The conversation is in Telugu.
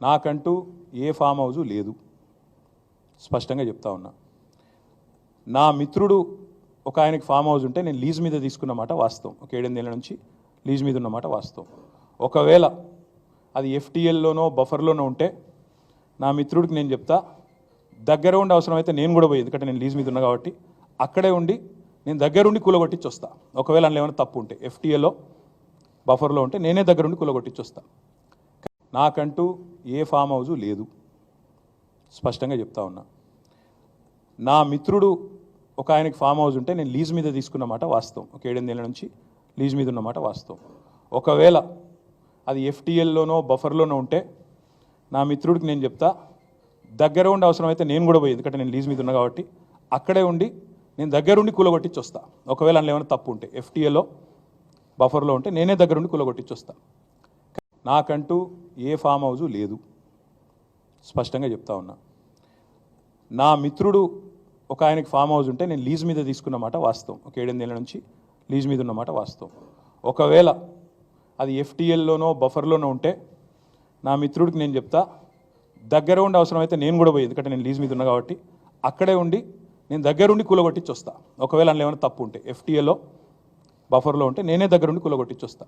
నాకంటూ ఏ ఫామ్ హౌస్ లేదు, స్పష్టంగా చెప్తా ఉన్నా. నా మిత్రుడు ఒక ఆయనకి ఫామ్ హౌస్ ఉంటే నేను లీజ్ మీద తీసుకున్నమాట వాస్తవం. ఒక 7-8 ఏళ్ళ నుంచి లీజ్ మీద ఉన్నమాట వాస్తవం. ఒకవేళ అది ఎఫ్టీఎల్లోనో బఫర్లోనో ఉంటే నా మిత్రుడికి నేను చెప్తా, దగ్గర ఉండి అవసరమైతే నేను కూడా పోయి, ఎందుకంటే నేను లీజ్ మీద ఉన్నా కాబట్టి అక్కడే ఉండి నేను దగ్గరుండి కూలగొట్టించి వస్తా. ఒకవేళ అందులో ఏమైనా తప్పు ఉంటే ఎఫ్టీఏలో బఫర్లో ఉంటే నేనే దగ్గరుండి కూలగొట్టించి వస్తా. నాకంటూ ఏ ఫామ్ హౌస్ లేదు, స్పష్టంగా చెప్తా ఉన్నా. నా మిత్రుడు ఒక ఆయనకి ఫామ్ హౌస్ ఉంటే నేను లీజ్ మీద తీసుకున్నమాట వాస్తవం. ఒక 7-8 ఏళ్ళ నుంచి లీజ్ మీద ఉన్నమాట వాస్తవం. ఒకవేళ అది ఎఫ్టీఎల్లోనో బఫర్లోనో ఉంటే నా మిత్రుడికి నేను చెప్తా, దగ్గర ఉండి అవసరమైతే నేను కూడా పోయి, ఎందుకంటే నేను లీజ్ మీద ఉన్నా కాబట్టి అక్కడే ఉండి నేను దగ్గరుండి కూలగొట్టించి వస్తా. ఒకవేళ అందులో ఏమైనా తప్పు ఉంటే ఎఫ్టీఏలో బఫర్లో ఉంటే నేనే దగ్గరుండి కూలగొట్టించి వస్తా. నాకంటూ ఏ ఫామ్ హౌస్ లేదు, స్పష్టంగా చెప్తా ఉన్నా. నా మిత్రుడు ఒక ఆయనకి ఫామ్ హౌస్ ఉంటే నేను లీజ్ మీద తీసుకున్నమాట వాస్తవం. ఒక 7-8 ఏళ్ళ నుంచి లీజ్ మీద ఉన్నమాట వాస్తవం. ఒకవేళ అది ఎఫ్టీఎల్లోనో బఫర్లోనో ఉంటే నా మిత్రుడికి నేను చెప్తా, దగ్గర ఉండి అవసరమైతే నేను కూడా పోయి, ఎందుకంటే నేను లీజ్ మీద ఉన్నా కాబట్టి అక్కడే ఉండి నేను దగ్గరుండి కూలగొట్టించి వస్తా. ఒకవేళ అందులో ఏమైనా తప్పు ఉంటే ఎఫ్టీఏలో బఫర్లో ఉంటే నేనే దగ్గరుండి కూలగొట్టించి వస్తా.